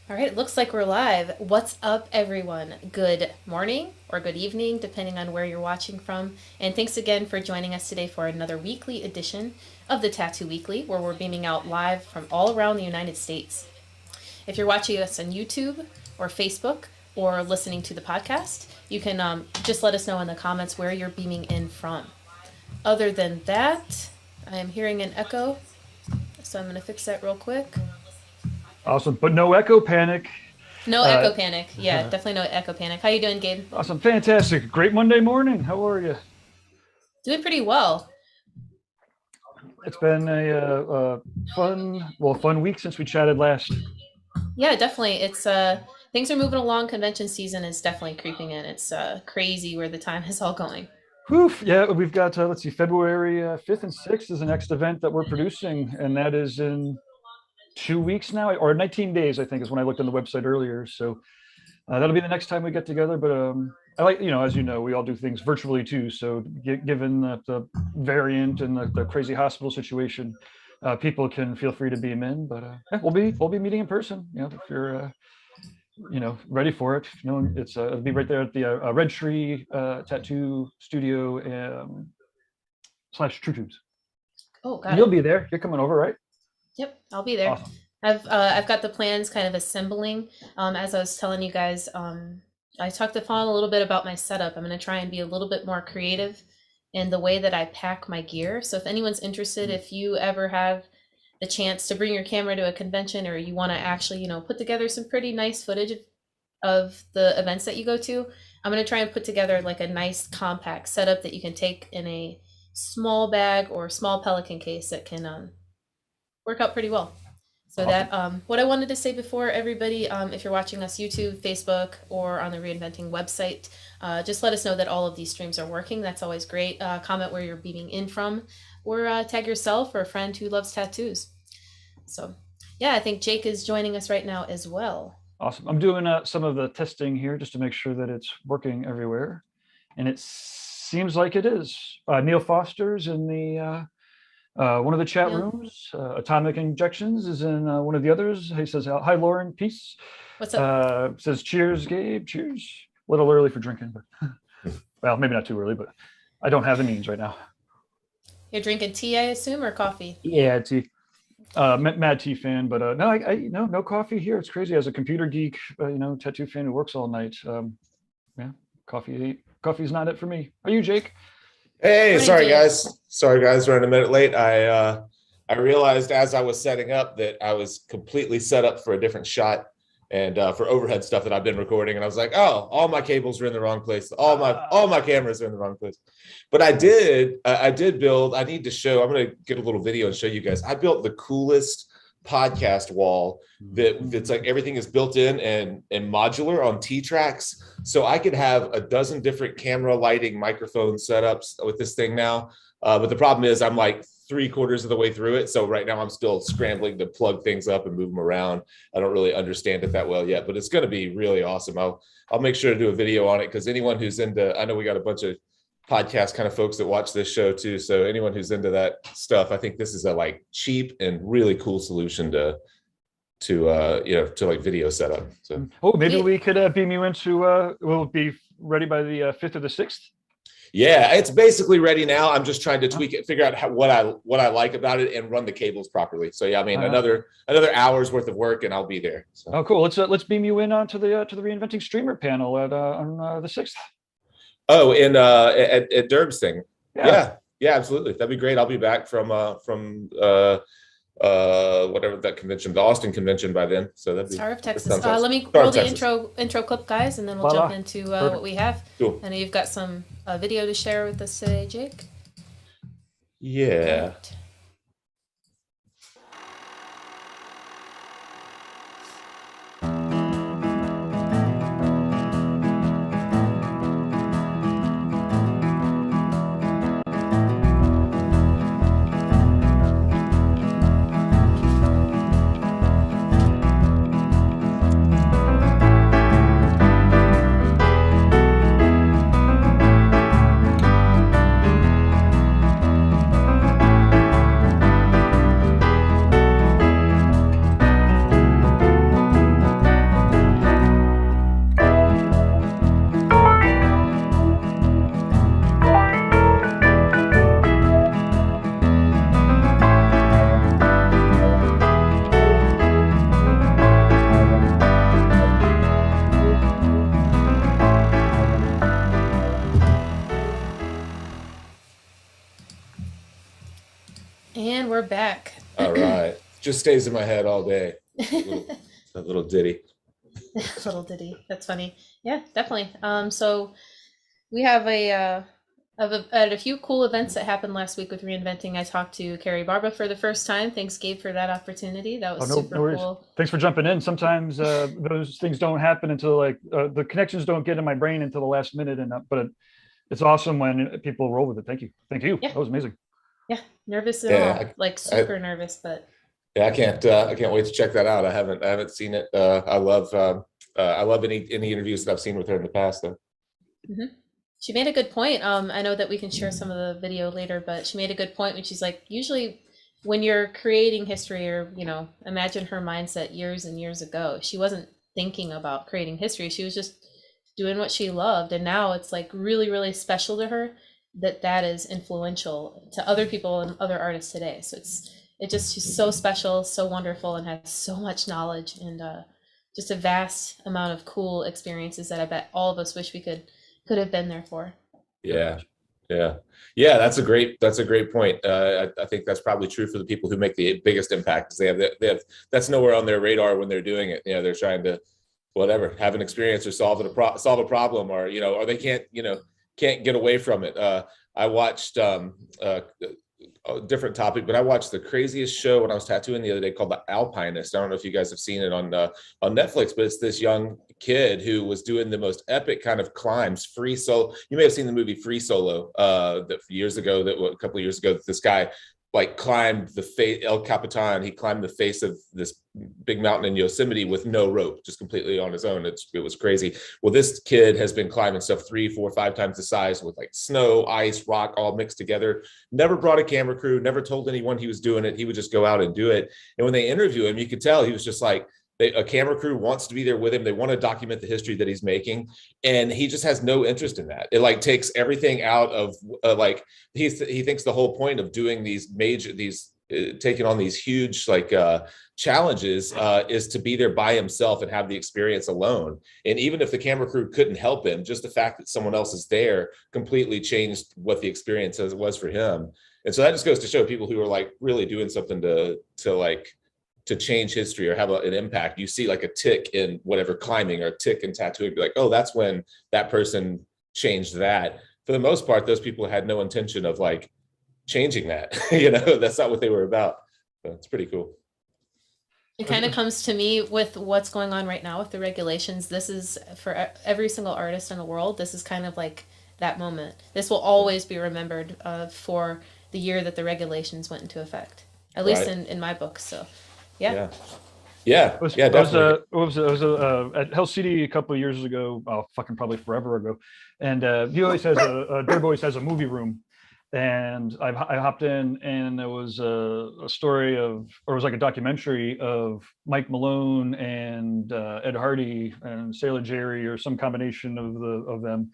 All right, it looks like we're live. What's up, everyone? Good morning or good evening, depending on where you're watching from. And thanks again for joining us today for another weekly edition of the Tattoo Weekly, where we're beaming out live from all around the United States. If you're watching us on YouTube or Facebook or listening to the podcast, you can just let us know in the comments where you're beaming in from. Other than that, I am hearing an echo, so I'm going to fix that real quick. Awesome, but no echo panic. No echo panic. Yeah, definitely no echo panic. How you doing, Gabe? Awesome, fantastic, great Monday morning. How are you? Doing pretty well. It's been a fun week since we chatted last. Yeah, definitely. It's things are moving along. Convention season is definitely creeping in. It's crazy where the time is all going. Whew, yeah, we've got let's see, February 5th and 6th is the next event that we're producing, and that is in 2 weeks now, or 19 days, I think, is when I looked on the website earlier. So that'll be the next time we get together. But I like, as you know, we all do things virtually too. So given the variant and the crazy hospital situation, people can feel free to beam in. But yeah, we'll be meeting in person. If you're ready for it. It'll be right there at the Red Tree Tattoo Studio / True Tubes. Oh, got You'll it. be there. You're coming over, right? Yep, I'll be there. Awesome. I've got the plans kind of assembling. As I was telling you guys, I talked to Fawn a little bit about my setup. I'm going to try and be a little bit more creative in the way that I pack my gear. So if anyone's interested, if you ever have the chance to bring your camera to a convention, or you want to actually, put together some pretty nice footage of the events that you go to, I'm going to try and put together like a nice compact setup that you can take in a small bag or small Pelican case that can work out pretty well. So Awesome. that what I wanted to say before everybody, if you're watching us YouTube, Facebook, or on the Reinventing website, just let us know that all of these streams are working. That's always great. Comment where you're beaming in from, or tag yourself or a friend who loves tattoos. So yeah, I think Jake is joining us right now as well. Awesome. I'm doing some of the testing here just to make sure that it's working everywhere, and it seems like it is. Neil Foster's in the one of the chat rooms. Atomic Injections is in one of the others. He says, "Hi, Lauren. Peace." What's up? Says, "Cheers, Gabe. Cheers." A little early for drinking, but well, maybe not too early. But I don't have the means right now. You're drinking tea, I assume, or coffee? Yeah, tea. Mad tea fan, but no, no coffee here. It's crazy. As a computer geek, tattoo fan who works all night, yeah, coffee's not it for me. Are you, Jake? Hey, Morning, sorry Jake. guys. Sorry guys, running a minute late. I realized as I was setting up that I was completely set up for a different shot and for overhead stuff that I've been recording, and I was like, oh, all my cables are in the wrong place. All my cameras are in the wrong place. But I did build. I need to show. I'm going to get a little video and show you guys. I built the coolest podcast wall that's like everything is built in and modular on T-tracks, so I could have a dozen different camera, lighting, microphone setups with this thing now. But the problem is I'm like 3/4 of the way through it, so right now I'm still scrambling to plug things up and move them around. I don't really understand it that well yet, but it's going to be really awesome. I'll make sure to do a video on it, because anyone who's into, I know we got a bunch of podcast kind of folks that watch this show too, so anyone who's into that stuff, I think this is a like cheap and really cool solution to like video setup. So maybe we could beam you into will it be ready by the 5th or the 6th? Yeah, it's basically ready now. I'm just trying to tweak it, figure out what I like about it, and run the cables properly. So yeah, I mean, another hour's worth of work and I'll be there. So. Oh, cool. Let's beam you in onto the Reinventing Streamer panel on the 6th. Oh, in at Derb's thing. Yeah, absolutely. That'd be great. I'll be back from whatever that convention, the Austin convention, by then. So that'd be Star of Texas. Let me roll the intro clip, guys, and then we'll jump into what we have. Cool. I know you've got some video to share with us today, Jake. Yeah. Right. All right. Just stays in my head all day. That little ditty. Little ditty. That's funny. Yeah, definitely. So we have at a few cool events that happened last week with reinventing. I talked to Carrie Barba for the first time. Thanks, Gabe, for that opportunity. That Oh, was no, super no worries. cool. Thanks for jumping in. Sometimes those things don't happen until like the connections don't get in my brain until the last minute. But it's awesome when people roll with it. Thank you. Thank you. Yeah. That was amazing. Yeah, nervous and Yeah, all, like super nervous, but yeah, I can't wait to check that out. I haven't seen it. I love any interviews that I've seen with her in the past though. she made a good point. I know that we can share some of the video later, but she made a good point when she's like, usually when you're creating history, or imagine her mindset years and years ago, she wasn't thinking about creating history. She was just doing what she loved, and now it's like really, really special to her that is influential to other people and other artists today. So she's so special, so wonderful, and has so much knowledge, and just a vast amount of cool experiences that I bet all of us wish we could have been there for. Yeah. Yeah. That's a great point. I think that's probably true for the people who make the biggest impact, because they have that's nowhere on their radar when they're doing it. They're trying to whatever, have an experience or solve a problem, or they can't get away from it. I watched a different topic, but I watched the craziest show when I was tattooing the other day called The Alpinist. I don't know if you guys have seen it on Netflix, but it's this young kid who was doing the most epic kind of climbs, free solo. You may have seen the movie Free Solo a couple of years ago, that this guy like climbed El Capitan. He climbed the face of this big mountain in Yosemite with no rope, just completely on his own. It was crazy. Well, this kid has been climbing stuff 3, 4, 5 times the size with like snow, ice, rock, all mixed together. Never brought a camera crew, never told anyone he was doing it. He would just go out and do it. And when they interview him, you could tell he was just like, a camera crew wants to be there with him. They want to document the history that he's making, and he just has no interest in that. It like takes everything out of he thinks the whole point of doing taking on these huge challenges is to be there by himself and have the experience alone. And even if the camera crew couldn't help him, just the fact that someone else is there completely changed what the experience was for him. And so that just goes to show people who are like really doing something to change history or have an impact. You see like a tick in whatever climbing or a tick in tattooing, like, oh, that's when that person changed that. For the most part, those people had no intention of like changing that. That's not what they were about. So it's pretty cool. It kind of comes to me with what's going on right now with the regulations. This is for every single artist in the world. This is kind of like that moment. This will always be remembered for the year that the regulations went into effect, at least in my book. So yeah, definitely. I was at Hell City a couple of years ago, probably forever ago, and he always has Derb always has a movie room, and I hopped in, and there was a story or it was like a documentary of Mike Malone and Ed Hardy and Sailor Jerry, or some combination of them,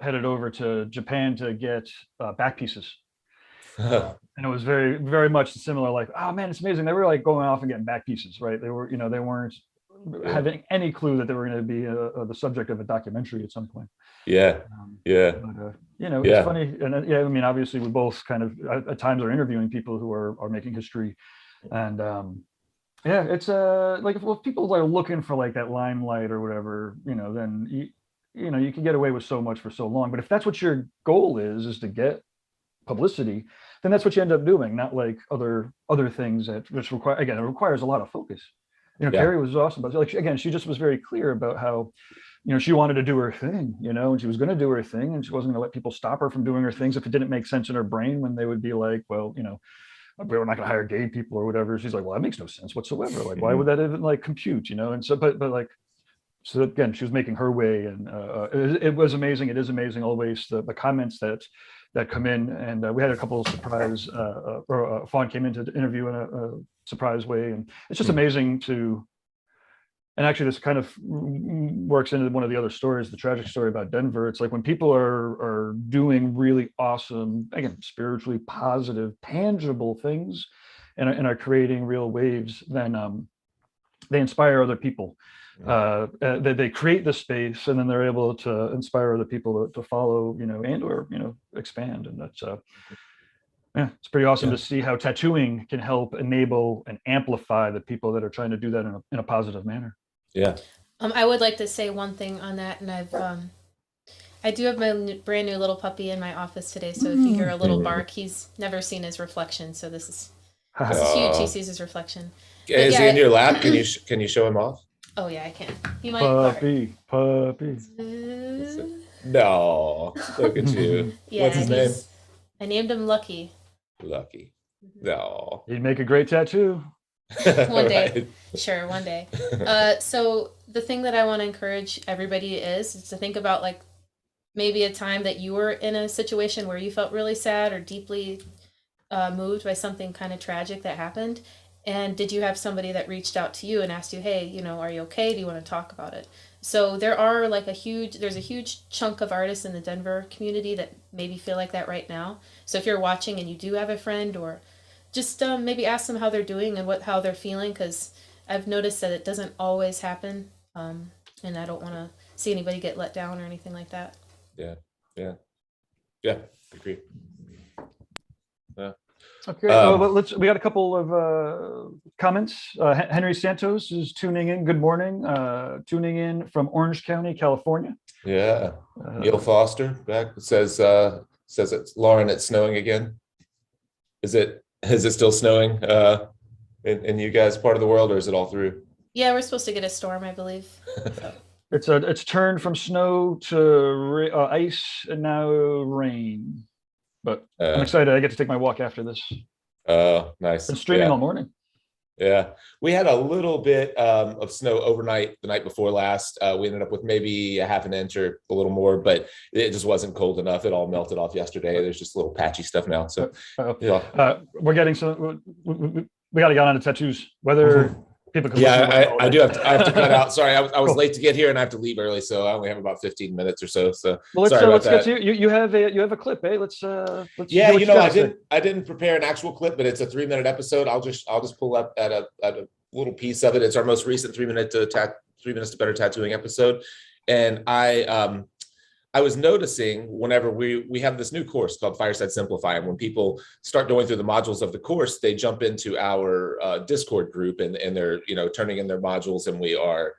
headed over to Japan to get back pieces. And it was very, very much similar, like, oh man, it's amazing. They were like going off and getting back pieces, right? They were, they weren't having any clue that they were going to be the subject of a documentary at some point. But, it's funny. And I mean, obviously we both kind of at times are interviewing people who are making history. And it's like if people are looking for like that limelight or whatever, then you can get away with so much for so long. But if that's what your goal is to get publicity, then that's what you end up doing, not like other things which it requires a lot of focus. Carrie was awesome, but like again, she just was very clear about how she wanted to do her thing, and she was going to do her thing, and she wasn't going to let people stop her from doing her things if it didn't make sense in her brain, when they would be like, well, we're not going to hire gay people or whatever. She's like, well, that makes no sense whatsoever. Like, why would that even like compute, and so but like, so again, she was making her way, and it was amazing. It is amazing always the comments that come in, and we had a couple of surprise, Fawn came in to interview in a surprise way, and it's just amazing to, and actually this kind of works into one of the other stories, the tragic story about Denver. It's like when people are doing really awesome, again, spiritually positive, tangible things, and are creating real waves, then they inspire other people. They create the space, and then they're able to inspire other people to follow, and or expand. And that's Yeah, it's pretty awesome Yeah. to see how tattooing can help enable and amplify the people that are trying to do that in a positive manner. Yeah. I would like to say one thing on that, and I do have my brand new little puppy in my office today. So if you hear a little bark, he's never seen his reflection. So this is huge. He sees his reflection. But Is he yeah, in your lap? Can you show him off? oh yeah, I can. He might bark. Puppy. No, look at you. Yeah, What's his name? I named him Lucky. Lucky. No. He'd make a great tattoo. One day. Right. Sure, one day. So the thing that I want to encourage everybody is to think about, like, maybe a time that you were in a situation where you felt really sad or deeply moved by something kind of tragic that happened. And did you have somebody that reached out to you and asked you, hey, are you okay? Do you want to talk about it? So there's a huge chunk of artists in the Denver community that maybe feel like that right now. So if you're watching and you do have a friend, or just maybe ask them how they're doing and how they're feeling, because I've noticed that it doesn't always happen, and I don't want to see anybody get let down or anything like that. Yeah. Agree. Yeah. Okay, well, we got a couple of comments. Henry Santos is tuning in. Good morning. Tuning in from Orange County, California. Yeah. Neil Foster back says it's Lauren, it's snowing again. Is it still snowing in you guys part of the world, or is it all through? Yeah, we're supposed to get a storm, I believe. So. It's turned from snow to ice and now rain. But I'm excited. I get to take my walk after this. Oh, nice. Been streaming all morning. Yeah, we had a little bit of snow overnight the night before last. We ended up with maybe a half an inch or a little more, but it just wasn't cold enough. It all melted off yesterday. There's just a little patchy stuff now. So we're getting some. We got to get on to tattoos. Whether people can. Yeah, I do have to. I have to cut out. Sorry, I was late to get here, and I have to leave early, so I only have about 15 minutes or so. So well, sorry about let's that. get to you. You have a clip, eh? Let's. Yeah, I didn't prepare an actual clip, but it's a 3-minute episode. I'll just pull up at a little piece of it. It's our most recent 3 minutes to better tattooing episode, and I was noticing whenever we have this new course called Fireside Simplify, and when people start going through the modules of the course, they jump into our Discord group and they're turning in their modules, and we are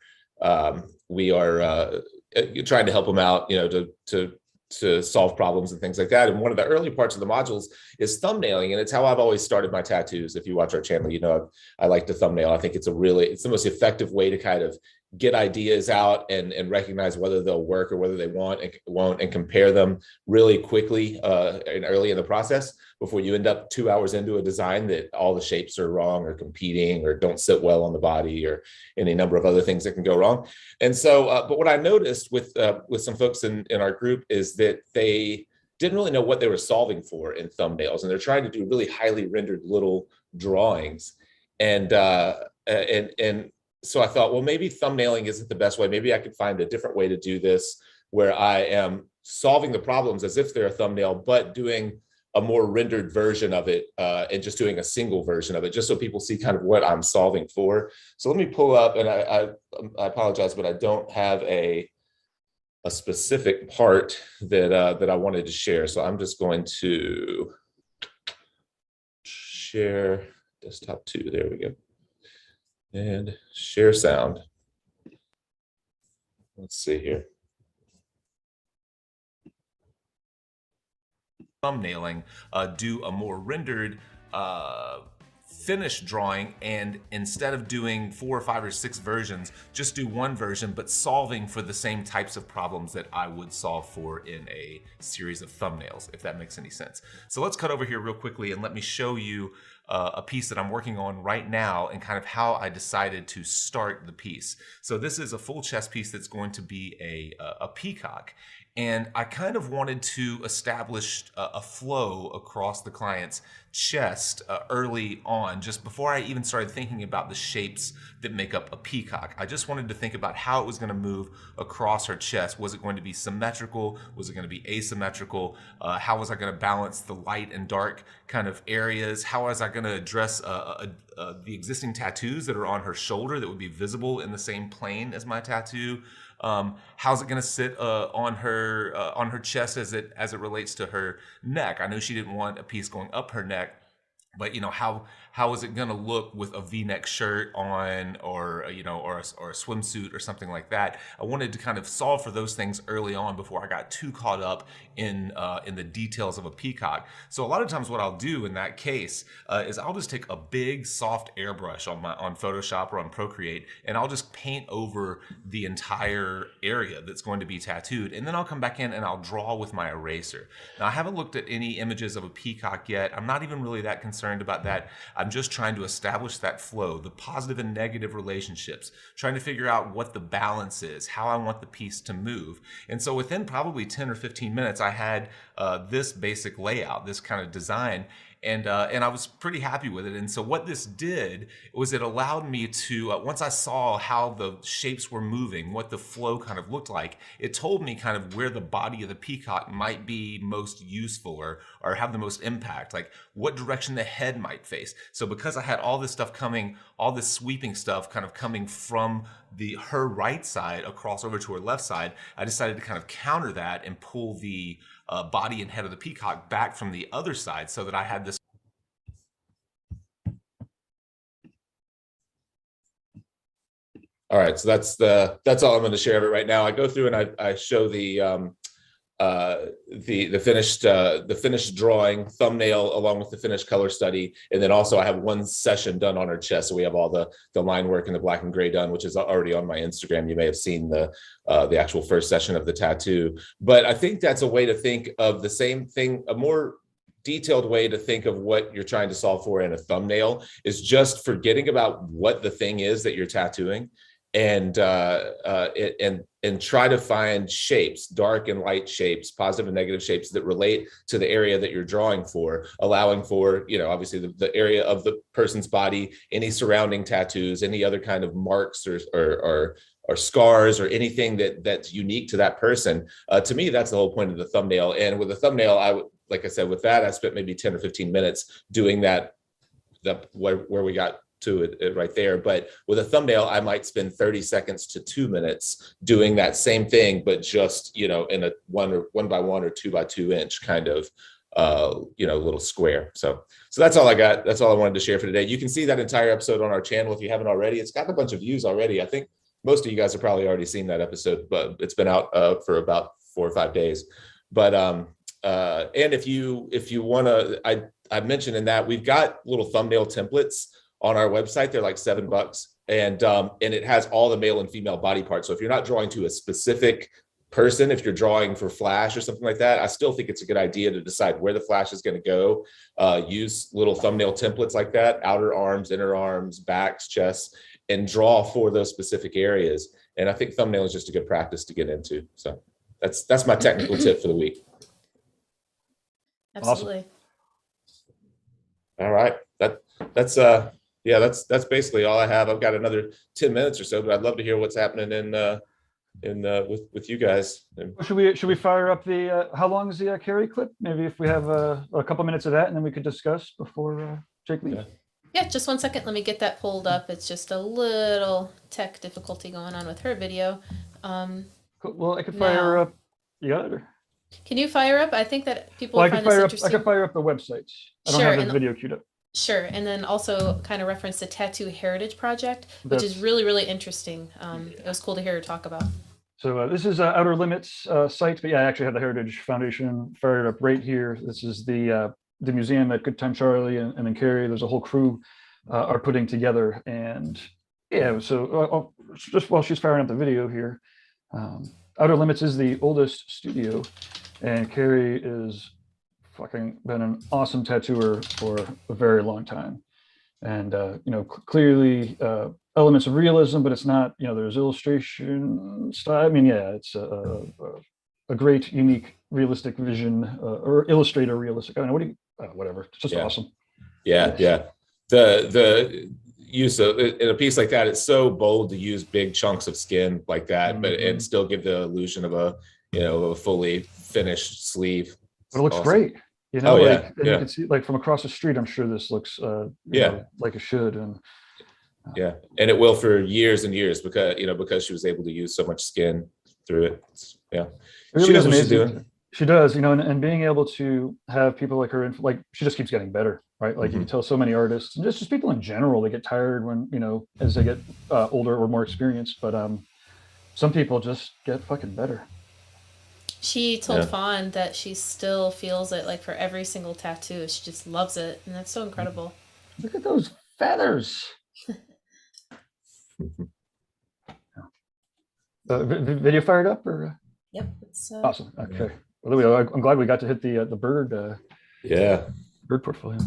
trying to help them out, to solve problems and things like that. And one of the early parts of the modules is thumbnailing, and it's how I've always started my tattoos. If you watch our channel, I like to thumbnail. I think it's the most effective way to kind of get ideas out and recognize whether they'll work or whether they won't, and compare them really quickly and early in the process before you end up 2 hours into a design that all the shapes are wrong or competing or don't sit well on the body or any number of other things that can go wrong. And so, but what I noticed with some folks in our group is that they didn't really know what they were solving for in thumbnails, and they're trying to do really highly rendered little drawings. And so I thought, well, maybe thumbnailing isn't the best way. Maybe I could find a different way to do this where I am solving the problems as if they're a thumbnail, but doing a more rendered version of it and just doing a single version of it, just so people see kind of what I'm solving for. So let me pull up, and I apologize, but I don't have a specific part that I wanted to share. So I'm just going to share desktop 2. There we go. And share sound. Let's see here. Thumbnailing, do a more rendered finished drawing, and instead of doing 4 or 5 or 6 versions, just do one version, but solving for the same types of problems that I would solve for in a series of thumbnails, if that makes any sense. So let's cut over here real quickly and let me show you a piece that I'm working on right now and kind of how I decided to start the piece. So this is a full chest piece that's going to be a peacock. And I kind of wanted to establish a flow across the client's chest early on, just before I even started thinking about the shapes that make up a peacock. I just wanted to think about how it was going to move across her chest. Was it going to be symmetrical? Was it going to be asymmetrical? How was I going to balance the light and dark kind of areas? How was I going to address the existing tattoos that are on her shoulder that would be visible in the same plane as my tattoo. How's it going to sit on her chest as it relates to her neck? I know she didn't want a piece going up her neck, but how is it going to look with a V-neck shirt on, or a swimsuit or something like that? I wanted to kind of solve for those things early on before I got too caught up in the details of a peacock. So a lot of times what I'll do in that case is I'll just take a big soft airbrush on Photoshop or on Procreate, and I'll just paint over the entire area that's going to be tattooed, and then I'll come back in and I'll draw with my eraser. Now, I haven't looked at any images of a peacock yet. I'm not even really that concerned about that. I'm just trying to establish that flow, the positive and negative relationships, trying to figure out what the balance is, how I want the piece to move. And so within probably 10 or 15 minutes, I had this basic layout, this kind of design, and I was pretty happy with it. And so what this did was it allowed me to, once I saw how the shapes were moving, what the flow kind of looked like, it told me kind of where the body of the peacock might be most useful or have the most impact, like what direction the head might face. So because I had all this stuff coming, all this sweeping stuff kind of coming from her right side across over to her left side, I decided to kind of counter that and pull the body and head of the peacock back from the other side so that I had this. All right, so that's all I'm going to share of it right now. I go through and I show the finished drawing thumbnail along with the finished color study, and then also I have one session done on her chest. So we have all the line work and the black and gray done, which is already on my Instagram. You may have seen the actual first session of the tattoo. But I think that's a way to think of the same thing, a more detailed way to think of what you're trying to solve for in a thumbnail is just forgetting about what the thing is that you're tattooing, and try to find shapes, dark and light shapes, positive and negative shapes that relate to the area that you're drawing for, allowing for, obviously the area of the person's body, any surrounding tattoos, any other kind of marks or scars or anything that's unique to that person. To me, that's the whole point of the thumbnail. And with the thumbnail, like I said, with that, I spent maybe 10 or 15 minutes doing that, where we got to it right there. But with a thumbnail, I might spend 30 seconds to 2 minutes doing that same thing, but just, in a 1 by 1 or 2 by 2 inch kind of, little square. So that's all I got. That's all I wanted to share for today. You can see that entire episode on our channel if you haven't already. It's got a bunch of views already. I think most of you guys have probably already seen that episode, but it's been out for about 4 or 5 days. But and if you want to, I mentioned in that we've got little thumbnail templates on our website. They're like $7, and it has all the male and female body parts. So if you're not drawing to a specific person, if you're drawing for flash or something like that, I still think it's a good idea to decide where the flash is going to go. Use little thumbnail templates like that: outer arms, inner arms, backs, chests, and draw for those specific areas. And I think thumbnail is just a good practice to get into. So that's my technical tip for the week. Absolutely. Awesome. All right. That's basically all I have. I've got another 10 minutes or so, but I'd love to hear what's happening with you guys. Should we fire up the how long is the Carrie clip? Maybe if we have a couple minutes of that, and then we could discuss before Jake leaves. Yeah, just 1 second. Let me get that pulled up. It's just a little tech difficulty going on with her video. Cool. Well, I could fire up. You got it? Or? Can you fire up? I think that people Well, find this interesting. I could fire up the websites. I don't Sure, have the video queued up. Sure, and then also kind of reference the Tattoo Heritage Project, which is really, really interesting. It was cool to hear her talk about. So this is Outer Limits site, but yeah, I actually have the Heritage Foundation fired up right here. This is the museum that Good Time Charlie and then Carrie, there's a whole crew are putting together. And yeah, so just while she's firing up the video here, Outer Limits is the oldest studio, and Carrie is fucking been an awesome tattooer for a very long time. And clearly elements of realism, but it's not, there's illustration style. I mean, yeah, it's a great, unique, realistic vision, or illustrator realistic. I don't know, whatever. It's just awesome. Yeah. The use of in a piece like that, it's so bold to use big chunks of skin like that, but and still give the illusion of a fully finished sleeve. But it looks great. You know, Oh like, yeah, and you yeah, can see like from across the street, I'm sure this looks, yeah, like it should. And yeah. And it will for years and years because she was able to use so much skin through it. Yeah, it she really is knows what she's amazing. doing. She does, and being able to have people like her, like she just keeps getting better, right? Like you can Mhm. tell so many artists and just people in general, they get tired when, as they get older or more experienced. But some people just get fucking better. She told Yeah. Fawn that she still feels it like for every single tattoo. She just loves it, and that's so incredible. Look at those feathers. Video fired up or Yep, it's awesome. Okay. Well, I'm glad we got to hit the Yeah. bird portfolio.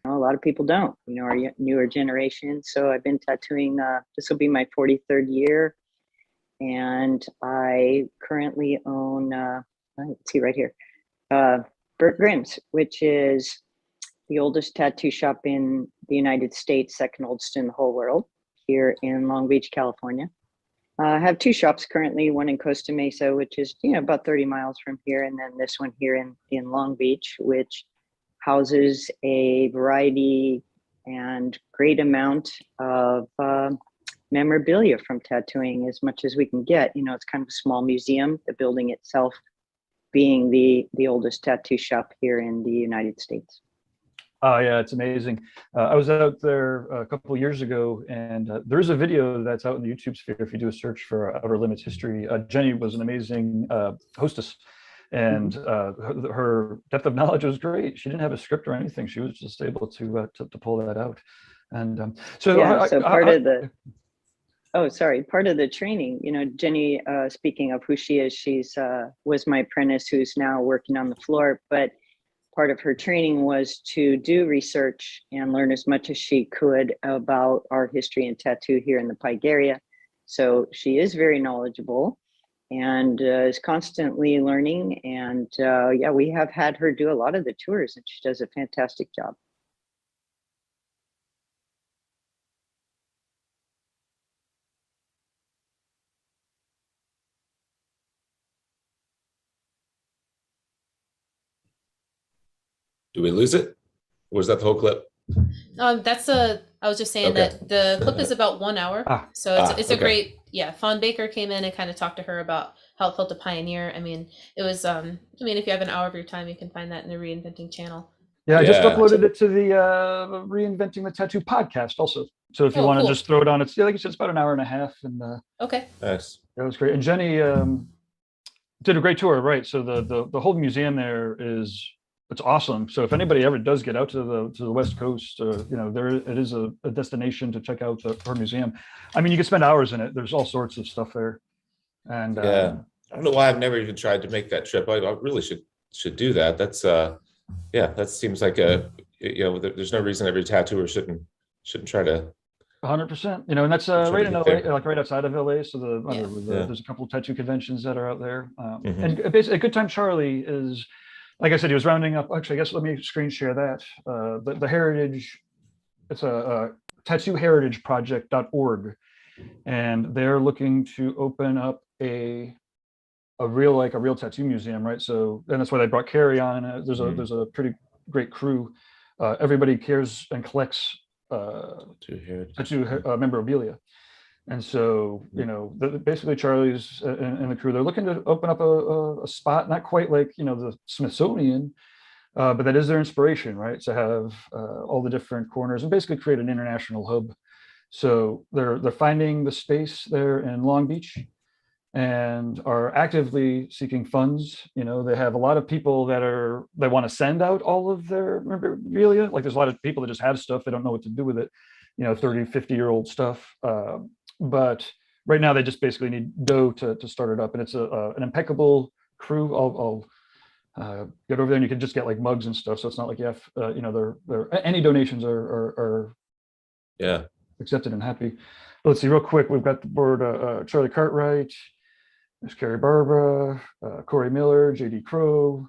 A lot of people don't, our newer generation. So I've been tattooing, this will be my 43rd year. And I currently own, let's see right here, Burt Grimm's, which is the oldest tattoo shop in the United States, second oldest in the whole world, here in Long Beach, California. I have two shops currently, one in Costa Mesa, which is about 30 miles from here, and then this one here in Long Beach, which houses a variety and great amount of memorabilia from tattooing, as much as we can get. It's kind of a small museum, the building itself being the oldest tattoo shop here in the United States. Oh yeah, it's amazing. I was out there a couple of years ago, and there's a video that's out in the YouTube sphere. If you do a search for Outer Limits history, Jenny was an amazing hostess, and her depth of knowledge was great. She didn't have a script or anything. She was just able to pull that out. And so yeah, so part of the part of the training, Jenny, speaking of who she is, she's was my apprentice who's now working on the floor, but part of her training was to do research and learn as much as she could about art history and tattoo here in the Pike area. So she is very knowledgeable and is constantly learning. And yeah, we have had her do a lot of the tours, and she does a fantastic job. Do we lose it? Or was that the whole clip? I was just saying Okay. that the clip is about 1 hour. So it's a okay. great, yeah. Fawn Baker came in and kind of talked to her about how it felt to pioneer. I mean, it was, if you have an hour of your time, you can find that in the Reinventing channel. Yeah, I just Yeah. uploaded it to the Reinventing the Tattoo podcast also. So if you Oh, want to cool. just throw it on, it's like you said, it's about an hour and a half, and Okay. Nice. that was great. And Jenny did a great tour, right? So the whole museum there it's awesome. So if anybody ever does get out to the West Coast, there it is a destination to check out her museum. I mean, you can spend hours in it. There's all sorts of stuff there, and Yeah. I don't know why I've never even tried to make that trip. I really should do that. That's yeah, that seems like there's no reason every tattooer shouldn't try to 100%. And that's Try right to in get LA, there. like right outside of LA. So Yeah. there's a couple of tattoo conventions that are out there. Mhm. And basically, Good Time Charlie is, like I said, he was rounding up. Actually, I guess let me screen share that. The heritage, it's a tattooheritageproject.org, and they're looking to open up a real tattoo museum, right? So, and that's why they brought Carrie on. There's a pretty great crew. Everybody cares and collects tattoo memorabilia. And so, basically Charlie's and the crew, they're looking to open up a spot, not quite like, the Smithsonian, but that is their inspiration, right? To have all the different corners and basically create an international hub. So they're finding the space there in Long Beach and are actively seeking funds. They have a lot of people they want to send out all of their memorabilia. Like there's a lot of people that just have stuff, they don't know what to do with it, 30, 50-year-old stuff. But right now they just basically need dough to start it up. And it's an impeccable crew. I'll get over there and you can just get like mugs and stuff. So it's not like you have, any donations are Yeah. accepted and happy. But let's see real quick. We've got the board, Charlie Cartwright, there's Carrie Barbara, Corey Miller, JD Crow,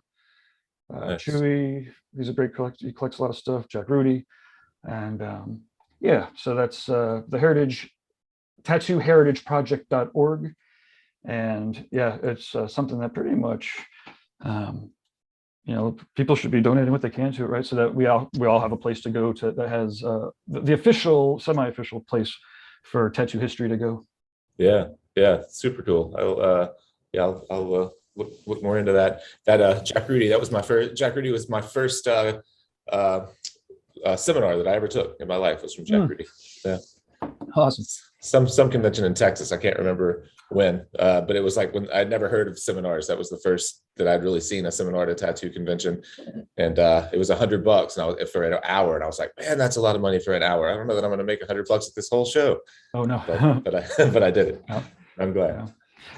Nice. Chewy. He's a great collector. He collects a lot of stuff. Jack Rudy. And yeah, so that's the tattooheritageproject.org. And yeah, it's something that pretty much, people should be donating what they can to it, right? So that we all have a place to go to that has the official, semi-official place for tattoo history to go. Yeah, yeah, super cool. I'll look more into that. That Jack Rudy, that was my first. Jack Rudy was my first seminar that I ever took in my life, was from Jack Rudy. Yeah, Awesome. Some convention in Texas. I can't remember when, but it was like when I'd never heard of seminars. That was the first that I'd really seen a seminar at a tattoo convention, and it was $100, and I was for an hour, and I was like, man, that's a lot of money for an hour. I don't know that I'm going to make $100 at this whole show. Oh no, but I did it. Yeah. I'm glad. Yeah.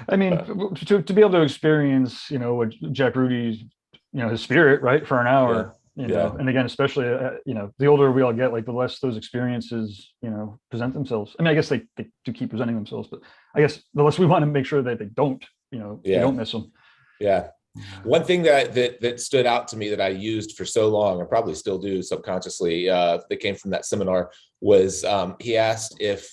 I mean, to be able to experience, what Jack Rudy's, his spirit, right, for an hour, and again, especially, the older we all get, like the less those experiences, present themselves. I mean, I guess they do keep presenting themselves, but I guess the less we want to make sure that they don't, they don't miss them. Yeah. One thing that stood out to me that I used for so long, and probably still do subconsciously, that came from that seminar was he asked if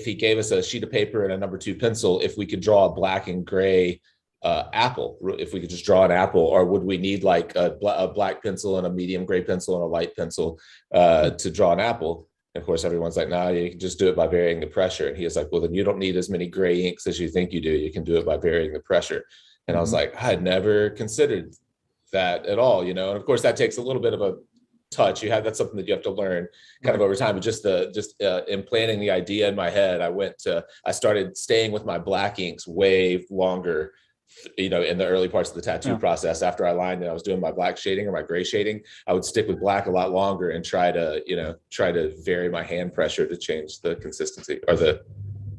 he gave us a sheet of paper and a number 2 pencil, if we could draw a black and gray apple, if we could just draw an apple, or would we need like a black pencil and a medium gray pencil and a light pencil to draw an apple? And of course, everyone's like, no, you can just do it by varying the pressure. And he was like, well, then you don't need as many gray inks as you think you do. You can do it by varying the pressure. And I was like, I had never considered that at all, And of course, that takes a little bit of a touch. That's something that you have to learn kind of over time. But just implanting the idea in my head, I started staying with my black inks way longer, in the early parts of the tattoo process. After I lined and I was doing my black shading or my gray shading, I would stick with black a lot longer and try to vary my hand pressure to change the consistency or the.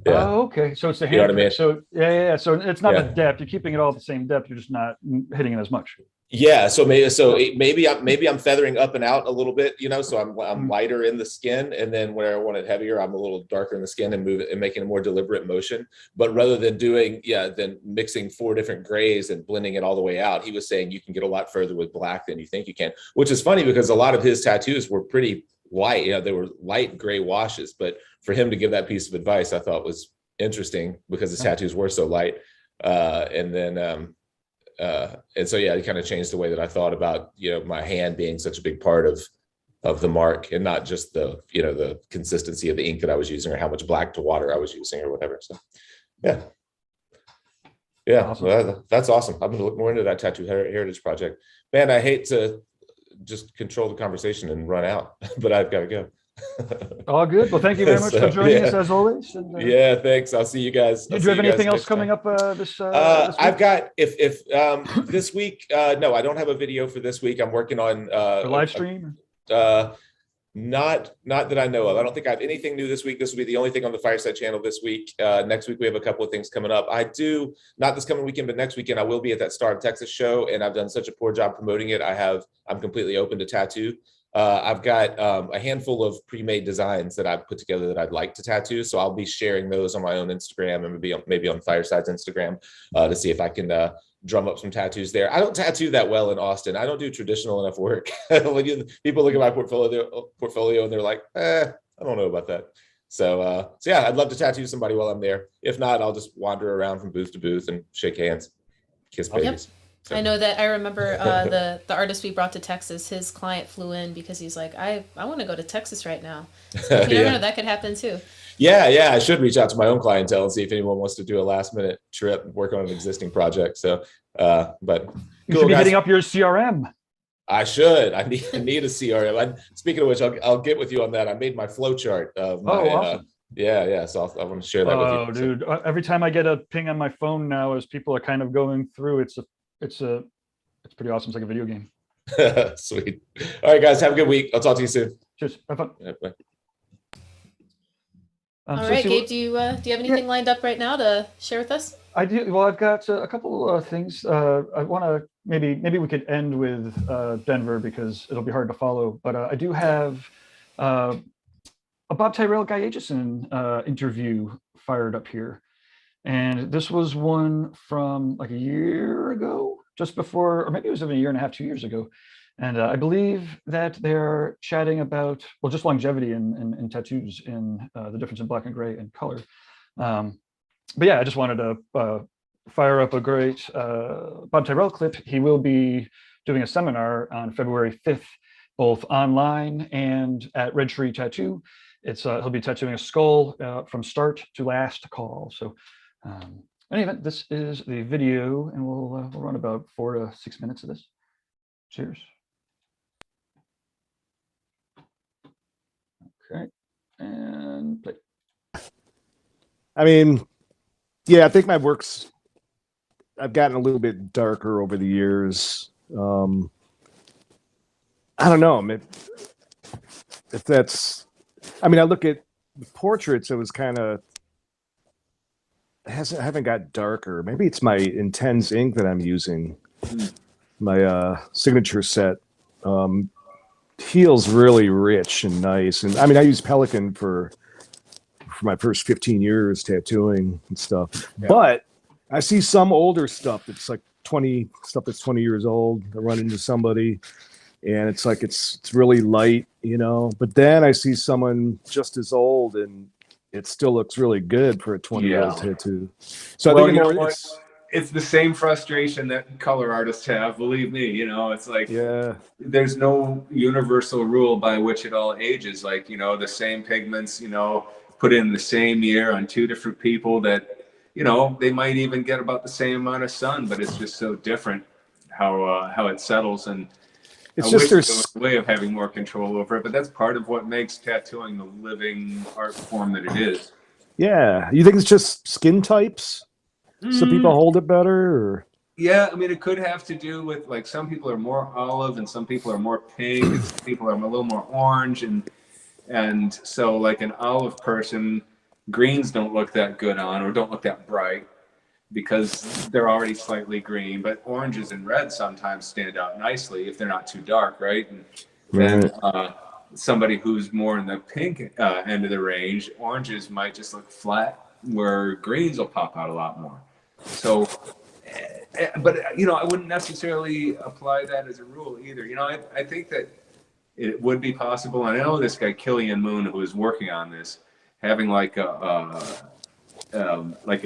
Yeah. Oh, okay. So it's the hand. You know what I mean? So yeah. So it's not the depth. You're keeping it all at the same depth. You're just not hitting it as much. Yeah. So maybe I'm feathering up and out a little bit, so I'm lighter in the skin, and then where I want it heavier, I'm a little darker in the skin and move it and making a more deliberate motion. But rather than than mixing 4 different grays and blending it all the way out, he was saying you can get a lot further with black than you think you can, which is funny because a lot of his tattoos were pretty light. They were light gray washes, but for him to give that piece of advice, I thought was interesting because his tattoos were so light. And so, it kind of changed the way that I thought about, my hand being such a big part of the mark, and not just the consistency of the ink that I was using or how much black to water I was using or whatever. So, yeah. Awesome. Well, that's awesome. I'm going to look more into that Tattoo Heritage Project. Man, I hate to just control the conversation and run out, but I've got to go. All good. Well, thank you very much for joining us as always. And, thanks. I'll see you guys. Do you have anything else coming up this week? I've got if this week. No, I don't have a video for this week. I'm working on a live stream. Not that I know of. I don't think I have anything new this week. This will be the only thing on the Fireside channel this week. Next week we have a couple of things coming up. I do, not this coming weekend, but next weekend I will be at that Star of Texas show, and I've done such a poor job promoting it. I'm completely open to tattoo. I've got a handful of pre-made designs that I've put together that I'd like to tattoo. So I'll be sharing those on my own Instagram and maybe on Fireside's Instagram to see if I can drum up some tattoos there. I don't tattoo that well in Austin. I don't do traditional enough work. When people look at my portfolio and they're like, I don't know about that. So yeah, I'd love to tattoo somebody while I'm there. If not, I'll just wander around from booth to booth and shake hands, kiss babies. Yep. So. I know that. I remember the artist we brought to Texas, his client flew in because he's like, I want to go to Texas right now. So you never know, that could happen too. Yeah, I should reach out to my own clientele and see if anyone wants to do a last minute trip and work on an existing project. So, but you should be hitting up your CRM. I should. I need a CRM. Speaking of which, I'll get with you on that. I made my flow chart of my. Awesome. Yeah. So I want to share that with you. Oh, dude! Every time I get a ping on my phone now, as people are kind of going through, it's pretty awesome. It's like a video game. Sweet. All right, guys. Have a good week. I'll talk to you soon. Cheers. Have fun. Yeah, bye. All right, Gabe. Do you have anything lined up right now to share with us? I do. Well, I've got a couple of things. I want to maybe we could end with Denver because it'll be hard to follow. But I do have a Bob Tyrell Guy Aitchison interview fired up here, and this was one from like a year ago, just before, or maybe it was even a year and a half, 2 years ago. And I believe that they're chatting about, just longevity in tattoos and the difference in black and gray and color. but yeah, I just wanted to fire up a great Bob Tyrrell clip. He will be doing a seminar on February 5th, both online and at Red Tree Tattoo. It's he'll be tattooing a skull from start to last call. So in any event, this is the video, and we'll run about 4 to 6 minutes of this. Cheers. Okay, and play. I mean, yeah, I think my work's, I've gotten a little bit darker over the years. I don't know if that's, I mean, I look at the portraits, it was kind of, haven't got darker. Maybe it's my intense ink that I'm using. My signature set feels really rich and nice. And I mean, I used Pelican for my first 15 years tattooing and stuff. Yeah. But I see some older stuff that's like 20 years old. I run into somebody and it's like it's really light, you know. But then I see someone just as old and it still looks really good for a 20-year-old tattoo. So I think it's the same frustration that color artists have, believe me. You know, it's like, there's no universal rule by which it all ages. Like, you know, the same pigments, you know, put in the same year on two different people that, you know, they might even get about the same amount of sun, but it's just so different how it settles. And it's I just wish there's there was a way of having more control over it, but that's part of what makes tattooing the living art form that it is. Yeah. You think it's just skin types? So people hold it better, or? Yeah, I mean, it could have to do with, like, some people are more olive and some people are more pink and some people are a little more orange, and so like an olive person, greens don't look that good on or don't look that bright because they're already slightly green, but oranges and reds sometimes stand out nicely if they're not too dark, right? And then somebody who's more in the pink end of the range, oranges might just look flat, where greens will pop out a lot more. So, but, you know, I wouldn't necessarily apply that as a rule either. You know, I think that it would be possible. And I know this guy, Killian Moon, who is working on this, having like a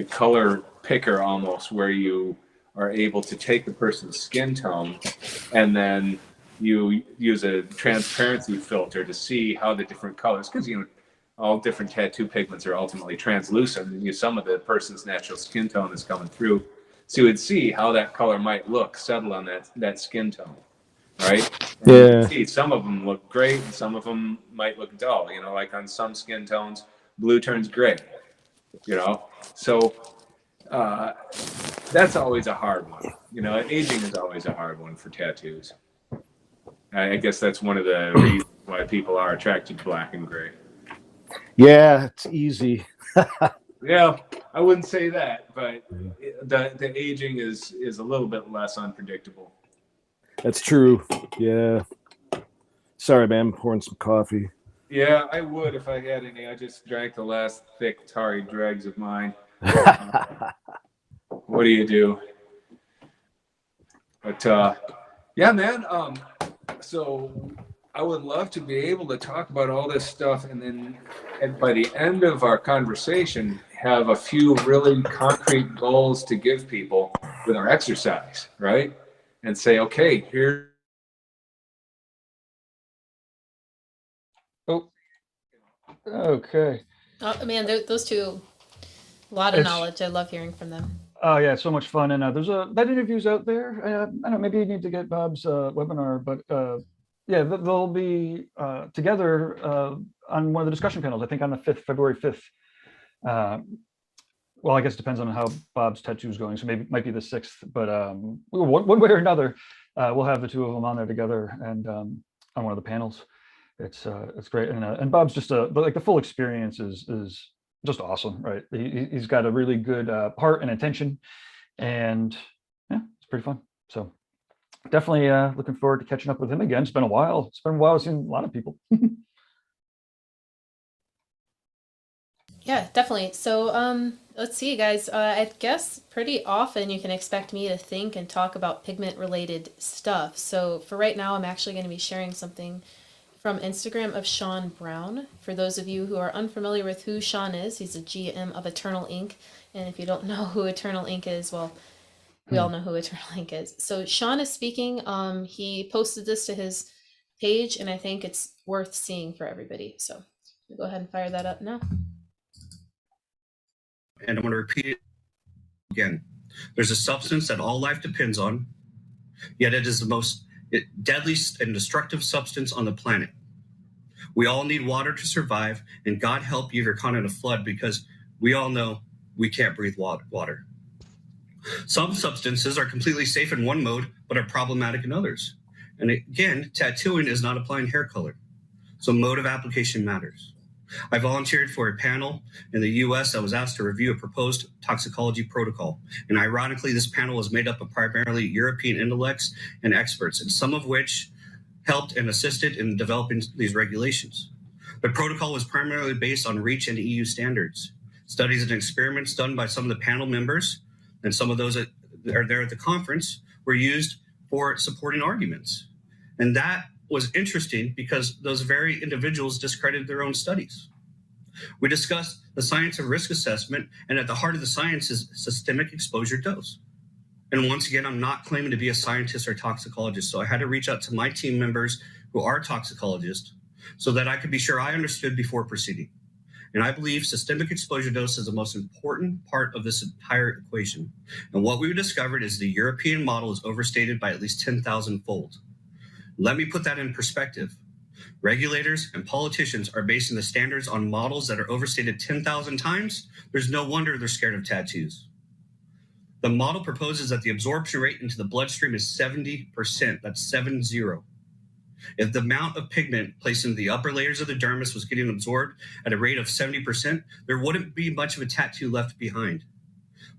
color picker almost, where you are able to take the person's skin tone and then you use a transparency filter to see how the different colors, because, you know, all different tattoo pigments are ultimately translucent, and some of the person's natural skin tone is coming through. So you would see how that color might look, settle on that skin tone, right? And you can see some of them look great, and some of them might look dull. You know, like on some skin tones, blue turns gray. You know, so that's always a hard one. You know, aging is always a hard one for tattoos. I guess that's one of the reasons why people are attracted to black and gray. Yeah, it's easy. Yeah, I wouldn't say that, but the aging is a little bit less unpredictable. That's true. Yeah. Sorry, man. I'm pouring some coffee. Yeah, I would if I had any. I just drank the last thick tarry dregs of mine. What do you do? But yeah, man. So I would love to be able to talk about all this stuff, and then by the end of our conversation, have a few really concrete goals to give people with our exercise, right? And say, okay, here. Oh, okay. Oh man, those two, a lot of knowledge. I love hearing from them. Oh yeah, so much fun. And there's that interview's out there. I don't know, maybe you need to get Bob's webinar, but yeah, they'll be together on one of the discussion panels, I think on the 5th, February 5th. Well, I guess it depends on how Bob's tattoo is going. So maybe it might be the 6th, but one way or another, we'll have the two of them on there together and on one of the panels. It's great. And Bob's just like the full experience is just awesome, right? He's got a really good heart and attention, and yeah, it's pretty fun. So definitely looking forward to catching up with him again. It's been a while. It's been a while. I've seen a lot of people. Yeah, definitely. So let's see, guys. I guess pretty often you can expect me to think and talk about pigment related stuff. So for right now, I'm actually going to be sharing something from Instagram of Sean Brown. For those of you who are unfamiliar with who Sean is, he's a GM of Eternal Ink. And if you don't know who Eternal Ink is, well, we all know who Eternal Ink is. So Sean is speaking. He posted this to his page, and I think it's worth seeing for everybody. So we'll go ahead and fire that up now. And I'm going to repeat it again. There's a substance that all life depends on, yet it is the most deadly and destructive substance on the planet. We all need water to survive, and God help you if you're caught in a flood, because we all know we can't breathe water. Some substances are completely safe in one mode, but are problematic in others. And again, tattooing is not applying hair color, so mode of application matters. I volunteered for a panel in the US that was asked to review a proposed toxicology protocol. And ironically, this panel was made up of primarily European intellects and experts, and some of which helped and assisted in developing these regulations. The protocol was primarily based on REACH and EU standards. Studies and experiments done by some of the panel members and some of those that are there at the conference were used for supporting arguments. And that was interesting because those very individuals discredited their own studies. We discussed the science of risk assessment, and at the heart of the science is systemic exposure dose. And once again, I'm not claiming to be a scientist or toxicologist, so I had to reach out to my team members who are toxicologists so that I could be sure I understood before proceeding. And I believe systemic exposure dose is the most important part of this entire equation. And what we discovered is the European model is overstated by at least 10,000-fold. Let me put that in perspective. Regulators and politicians are basing the standards on models that are overstated 10,000 times. There's no wonder they're scared of tattoos. The model proposes that the absorption rate into the bloodstream is 70%. That's 70. If the amount of pigment placed into the upper layers of the dermis was getting absorbed at a rate of 70%, there wouldn't be much of a tattoo left behind.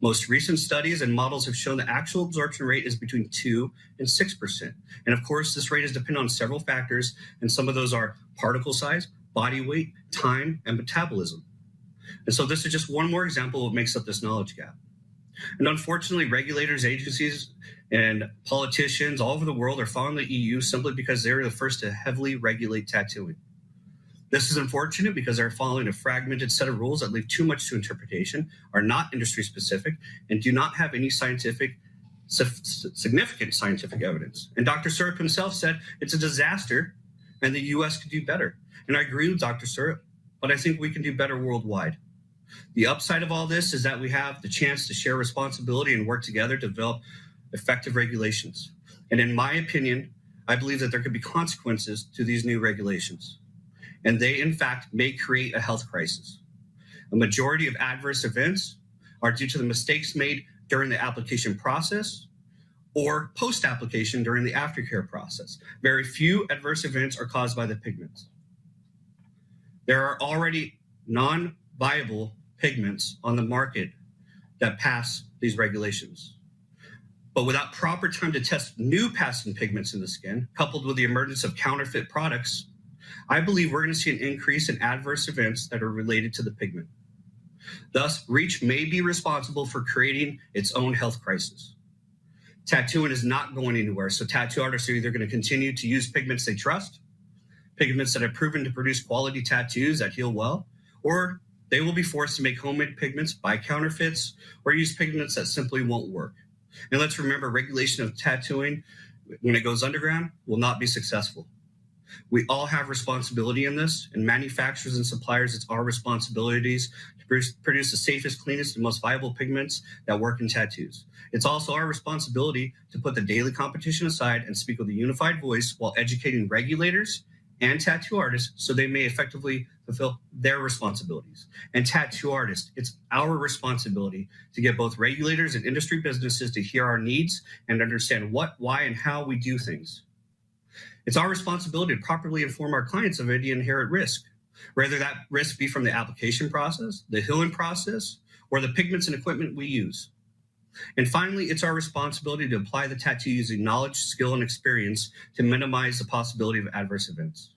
Most recent studies and models have shown the actual absorption rate is between 2 and 6%. And of course, this rate is dependent on several factors, and some of those are particle size, body weight, time, and metabolism. And so this is just one more example of what makes up this knowledge gap. And unfortunately, regulators, agencies, and politicians all over the world are following the EU simply because they're the first to heavily regulate tattooing. This is unfortunate because they're following a fragmented set of rules that leave too much to interpretation, are not industry specific, and do not have any significant scientific evidence. And Dr. Syrup himself said it's a disaster and the US could do better. And I agree with Dr. Syrup, but I think we can do better worldwide. The upside of all this is that we have the chance to share responsibility and work together to develop effective regulations. And in my opinion, I believe that there could be consequences to these new regulations. And they, in fact, may create a health crisis. A majority of adverse events are due to the mistakes made during the application process or post-application during the aftercare process. Very few adverse events are caused by the pigments. There are already non-viable pigments on the market that pass these regulations. But without proper time to test new passing pigments in the skin, coupled with the emergence of counterfeit products, I believe we're going to see an increase in adverse events that are related to the pigment. Thus, REACH may be responsible for creating its own health crisis. Tattooing is not going anywhere, so tattoo artists are either going to continue to use pigments they trust, pigments that have proven to produce quality tattoos that heal well, or they will be forced to make homemade pigments, buy counterfeits, or use pigments that simply won't work. And let's remember, regulation of tattooing, when it goes underground, will not be successful. We all have responsibility in this, and manufacturers and suppliers, it's our responsibilities to produce the safest, cleanest, and most viable pigments that work in tattoos. It's also our responsibility to put the daily competition aside and speak with a unified voice while educating regulators and tattoo artists so they may effectively fulfill their responsibilities. And tattoo artists, it's our responsibility to get both regulators and industry businesses to hear our needs and understand what, why, and how we do things. It's our responsibility to properly inform our clients of any inherent risk, whether that risk be from the application process, the healing process, or the pigments and equipment we use. And finally, it's our responsibility to apply the tattoo using knowledge, skill, and experience to minimize the possibility of adverse events.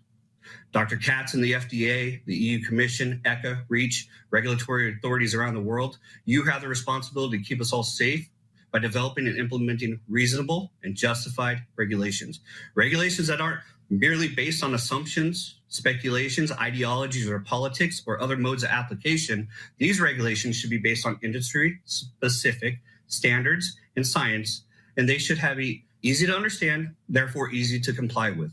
Dr. Katz and the FDA, the EU Commission, ECHA, REACH, regulatory authorities around the world, you have the responsibility to keep us all safe by developing and implementing reasonable and justified regulations. Regulations that aren't merely based on assumptions, speculations, ideologies, or politics, or other modes of application. These regulations should be based on industry-specific standards and science, and they should be easy to understand, therefore easy to comply with.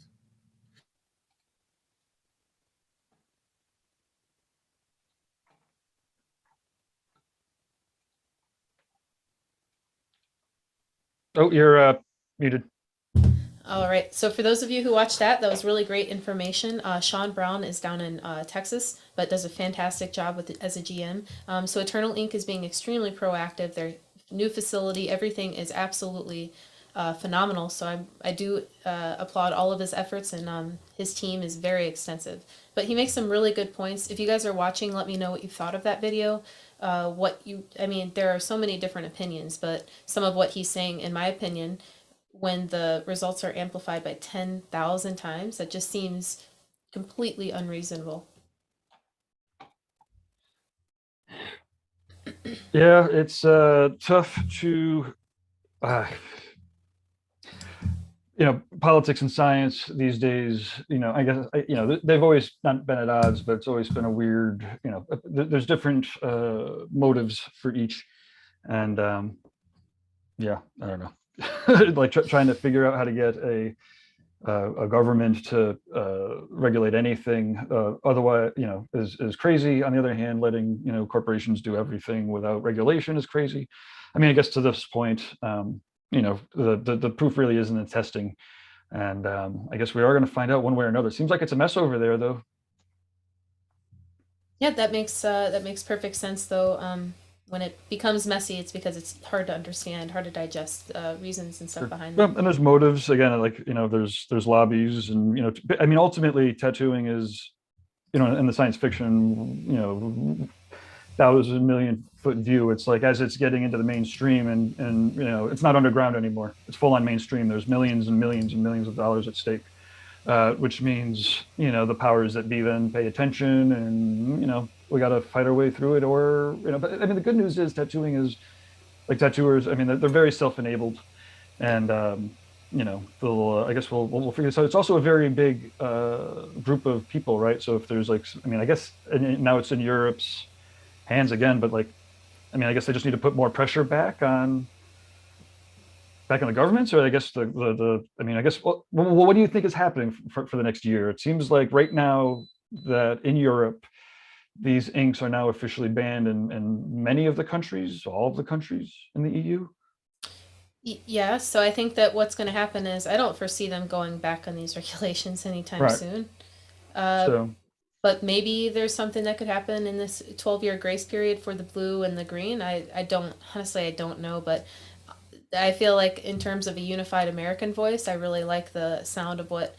Oh, you're muted. All right. So for those of you who watched that was really great information. Sean Brown is down in Texas, but does a fantastic job with it as a GM. So Eternal Inc. is being extremely proactive. Their new facility, everything is absolutely phenomenal. So I do applaud all of his efforts, and his team is very extensive. But he makes some really good points. If you guys are watching, let me know what you thought of that video. I mean, there are so many different opinions, but some of what he's saying, in my opinion, when the results are amplified by 10,000 times, that just seems completely unreasonable. Yeah, it's tough to, politics and science these days. I guess they've always not been at odds, but it's always been a weird. There's different motives for each, and yeah, I don't know. Like trying to figure out how to get a government to regulate anything otherwise is crazy. On the other hand, letting corporations do everything without regulation is crazy. I mean, I guess to this point, the proof really is in the testing, and I guess we are going to find out one way or another. Seems like it's a mess over there, though. Yeah, that makes perfect sense, though. When it becomes messy, it's because it's hard to understand, hard to digest reasons and stuff behind them. And there's motives again, like there's lobbies, and I mean, ultimately, tattooing is, in the science fiction, 1,000,000,000-foot view. It's like as it's getting into the mainstream, and it's not underground anymore. It's full on mainstream. There's millions and millions and millions of dollars at stake, which means the powers that be then pay attention, and we got to fight our way through it, or but I mean, the good news is tattooing is, like, tattooers, I mean, they're very self-enabled, and they'll I guess we'll figure this out. It's also a very big group of people, right? So if there's, like, I mean, I guess now it's in Europe's hands again, but, like, I mean, I guess they just need to put more pressure back on the governments, or I guess I mean, I guess what do you think is happening for the next year? It seems like right now that in Europe, these inks are now officially banned in many of the countries, all of the countries in the EU. Yeah, so I think that what's going to happen is I don't foresee them going back on these regulations anytime soon. But maybe there's something that could happen in this 12-year grace period for the blue and the green. I don't know, but I feel like in terms of a unified American voice, I really like the sound of what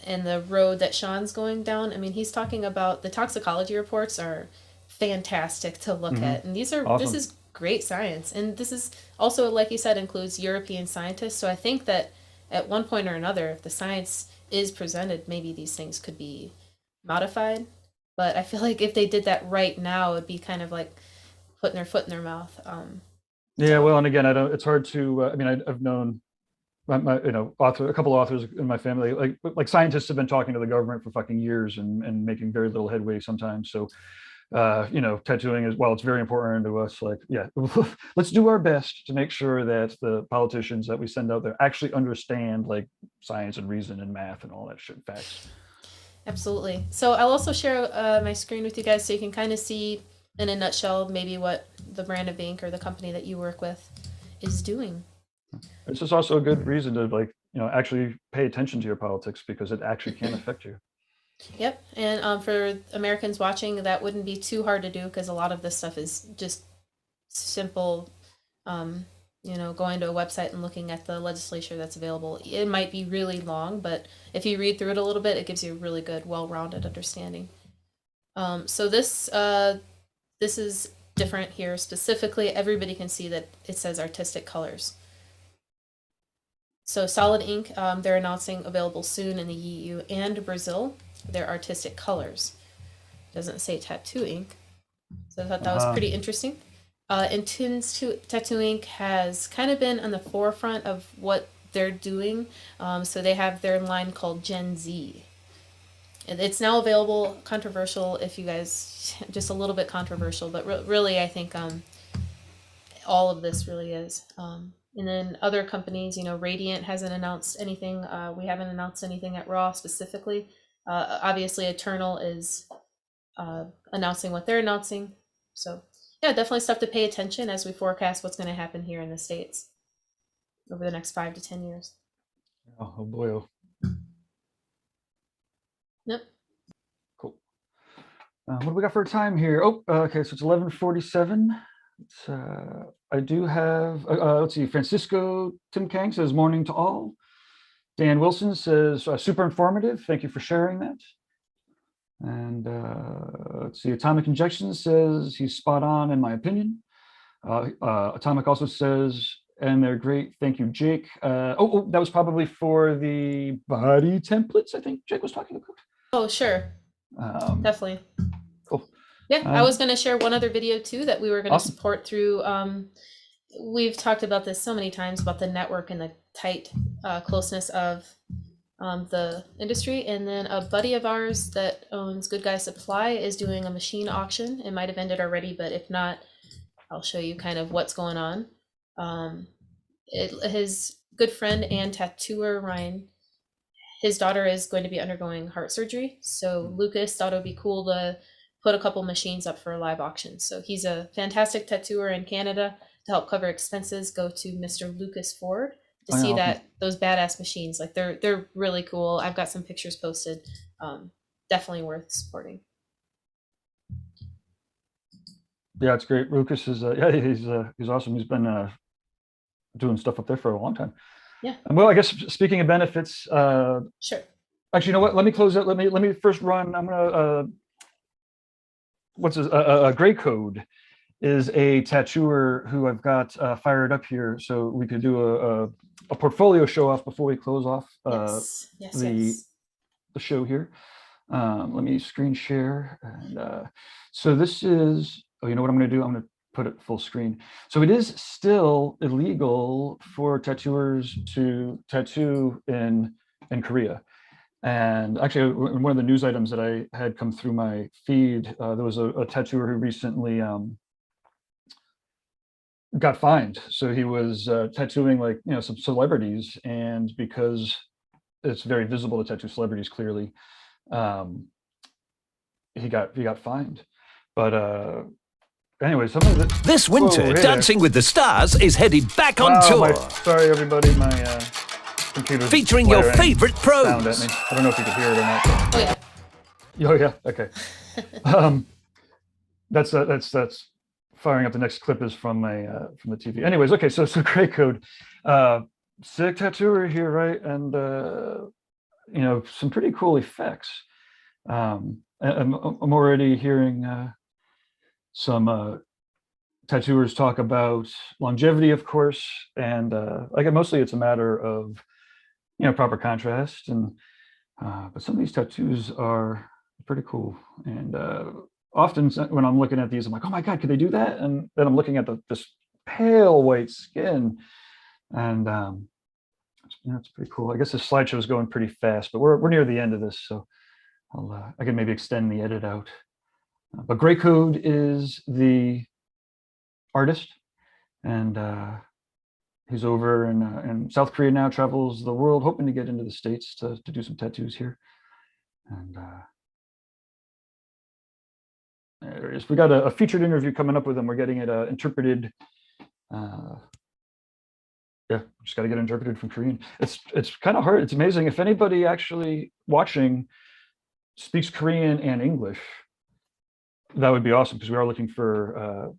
and the road that Sean's going down. I mean, he's talking about the toxicology reports are fantastic to look at, and this is great science, and this is also, like you said, includes European scientists. So I think that at one point or another, if the science is presented, maybe these things could be modified. But I feel like if they did that right now, it'd be kind of like putting their foot in their mouth. Yeah, well, and again, it's hard to. I mean, I've known a couple authors in my family, like scientists have been talking to the government for fucking years and making very little headway sometimes. So, tattooing is, while it's very important to us, like, yeah, let's do our best to make sure that the politicians that we send out there actually understand, like, science and reason and math and all that shit, facts. Absolutely. So I'll also share my screen with you guys so you can kind of see in a nutshell maybe what the brand of ink or the company that you work with is doing. It's just also a good reason to, like, actually pay attention to your politics, because it actually can affect you. Yep. And for Americans watching, that wouldn't be too hard to do, because a lot of this stuff is just simple, going to a website and looking at the legislature that's available. It might be really long, but if you read through it a little bit, it gives you a really good, well-rounded understanding. So this is different here. Specifically, everybody can see that it says artistic colors. So Solid Ink, they're announcing available soon in the EU and Brazil. Their artistic colors. Doesn't say tattoo ink. So I thought that was pretty interesting. Tattoo Inc. has kind of been on the forefront of what they're doing. So they have their line called Gen Z. And it's now available. Controversial, if you guys, just a little bit controversial, but really, I think all of this really is. And then other companies, you know, Radiant hasn't announced anything. We haven't announced anything at Raw specifically. Obviously, Eternal is announcing what they're announcing. So yeah, definitely stuff to pay attention as we forecast what's going to happen here in the States over the next 5 to 10 years. Oh boy. Oh. Yep. Cool. What do we got for time here? Oh, okay. So it's 11:47. It's, I do have, let's see, Francisco Tim Kang says, morning to all. Dan Wilson says, super informative. Thank you for sharing that. And let's see, Atomic Injection says, he's spot on in my opinion. Atomic also says, and they're great. Thank you, Jake. Oh, that was probably for the body templates, I think Jake was talking about. Oh, sure. Definitely. Cool. Yeah, I was going to share one other video too that we were going to Awesome. support through. We've talked about this so many times about the network and the tight closeness of the industry. And then a buddy of ours that owns Good Guy Supply is doing a machine auction. It might have ended already, but if not, I'll show you kind of what's going on. His good friend and tattooer, Ryan, his daughter is going to be undergoing heart surgery. So Lucas thought it would be cool to put a couple machines up for a live auction. So he's a fantastic tattooer in Canada. To help cover expenses, go to Mr. Lucas Ford to see that those badass machines, like they're really cool. I've got some pictures posted. Definitely worth supporting. Yeah, it's great. Lucas is yeah, he's awesome. He's been doing stuff up there for a long time. Yeah. Well, I guess speaking of benefits, sure. Actually, you know what? Let me close it. Let me first run. I'm gonna what's this? Gray Code is a tattooer who I've got fired up here, so we could do a portfolio show off before we close off the show here. Let me screen share. And so this is, oh, you know what I'm going to do? I'm going to put it full screen. So it is still illegal for tattooers to tattoo in Korea. And actually, one of the news items that I had come through my feed, there was a tattooer who recently got fined. So he was tattooing, like, you know, some celebrities, and because it's very visible to tattoo celebrities, clearly, he got fined. But anyway, some of the this winter, Dancing with the Stars is headed back on tour. Sorry, everybody, my computer's featuring your favorite pros. Sound at me. I don't know if you could hear it or not. Oh yeah. Oh yeah. Okay. That's firing up. The next clip is from from the TV. Anyways, okay. So Gray Code, sick tattooer here, right? And you know, some pretty cool effects. I'm already hearing some tattooers talk about longevity, of course, and like mostly it's a matter of, you know, proper contrast, and but some of these tattoos are pretty cool. And often when I'm looking at these, I'm like, oh my God, could they do that? And then I'm looking at this pale white skin, and you know, it's pretty cool. I guess this slideshow is going pretty fast, but we're near the end of this, so I can maybe extend the edit out. But Gray Code is the artist, and he's over in South Korea now, travels the world, hoping to get into the States to do some tattoos here. And there it is. We got a featured interview coming up with him. We're getting it interpreted. Yeah, just got to get interpreted from Korean. It's kind of hard. It's amazing. If anybody actually watching speaks Korean and English, that would be awesome, because we are looking for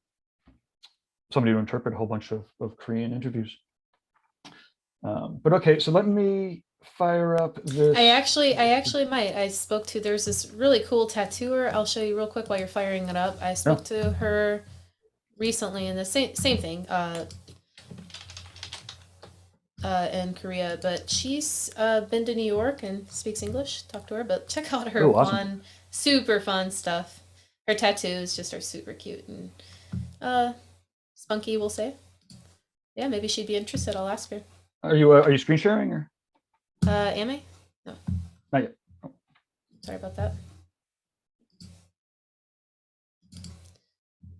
somebody to interpret a whole bunch of Korean interviews. But okay, so let me fire up this. I actually might. I spoke to, there's this really cool tattooer. I'll show you real quick while you're firing it up. I spoke to her recently, and the same thing in Korea, but she's been to New York and speaks English. Talk to her, but check out her fun, super fun stuff. Her tattoos just are super cute, and spunky, we'll say. Yeah, maybe she'd be interested. I'll ask her. Are you screen sharing or Am I? No, not yet? sorry about that.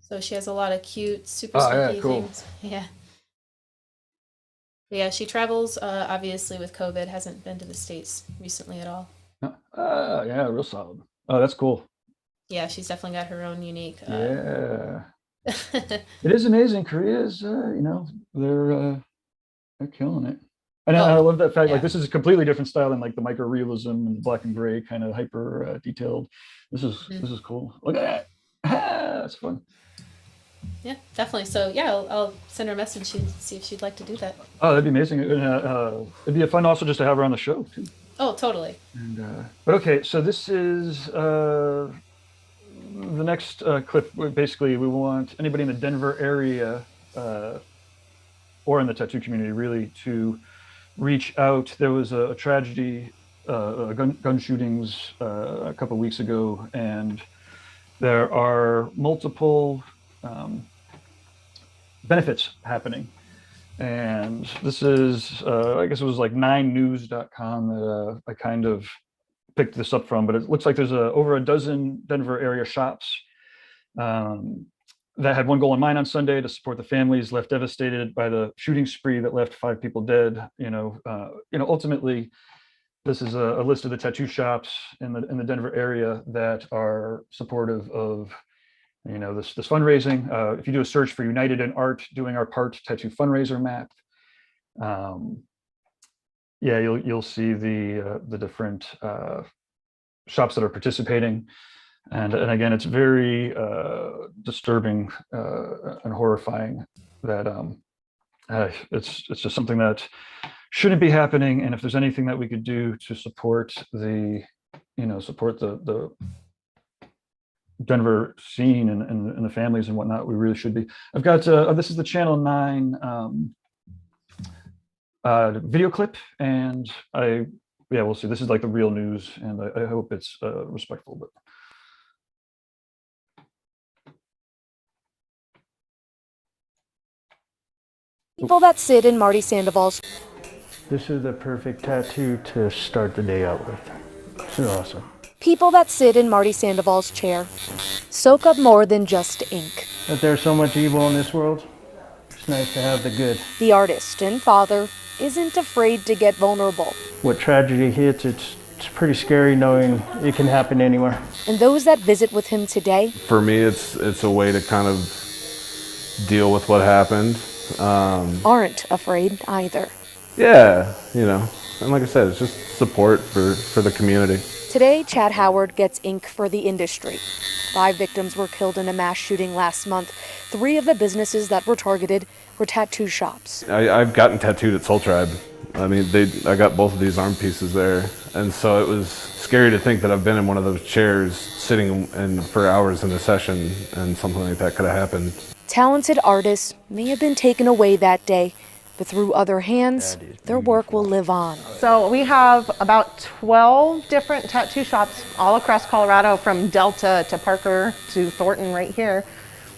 So she has a lot of cute, super Oh, yeah, spunky cool. things. Yeah. But yeah, she travels, obviously with COVID, hasn't been to the States recently at all. Yeah, real solid. Oh, that's cool. Yeah, she's definitely got her own unique. Yeah, it is amazing. Korea's, they're killing it. And I Oh, love that fact. Like, yeah. this is a completely different style than like the micro realism and the black and gray kind of hyper detailed. This is cool. Look at that. That's fun. Yeah, definitely. So yeah, I'll send her a message and see if she'd like to do that. Oh, that'd be amazing. It'd be fun also just to have her on the show too. Oh, totally. And but okay, so this is the next clip. Basically, we want anybody in the Denver area or in the tattoo community really to reach out. There was a tragedy, gun shootings a couple of weeks ago, and there are multiple benefits happening. And this is, I guess it was like 9news.com that I kind of picked this up from, but it looks like there's over a dozen Denver area shops that had one goal in mind on Sunday: to support the families left devastated by the shooting spree that left 5 people dead. Ultimately, this is a list of the tattoo shops in the Denver area that are supportive of this fundraising. If you do a search for United in Art Doing Our Part Tattoo Fundraiser map, yeah, you'll see the different shops that are participating. And again, it's very disturbing and horrifying that it's just something that shouldn't be happening. And if there's anything that we could do to support the Denver scene and the families and whatnot, we really should be. I've got this is the Channel 9 video clip, and we'll see. This is like the real news, and I hope it's respectful. But people that sit in Marty Sandoval's. This is the perfect tattoo to start the day out with. This is awesome. People that sit in Marty Sandoval's chair soak up more than just ink. But there's so much evil in this world. It's nice to have the good. The artist and father isn't afraid to get vulnerable. What tragedy hits, it's pretty scary knowing it can happen anywhere. And those that visit with him today. For me, it's a way to kind of deal with what happened. Aren't afraid either. Yeah, and like I said, it's just support for the community. Today, Chad Howard gets ink for the industry. 5 victims were killed in a mass shooting last month. 3 of the businesses that were targeted were tattoo shops. I've gotten tattooed at Soul Tribe. I mean, I got both of these arm pieces there. And so it was scary to think that I've been in one of those chairs sitting for hours in a session and something like that could have happened. Talented artists may have been taken away that day, but through other hands, their work will live on. So we have about 12 different tattoo shops all across Colorado, from Delta to Parker to Thornton right here.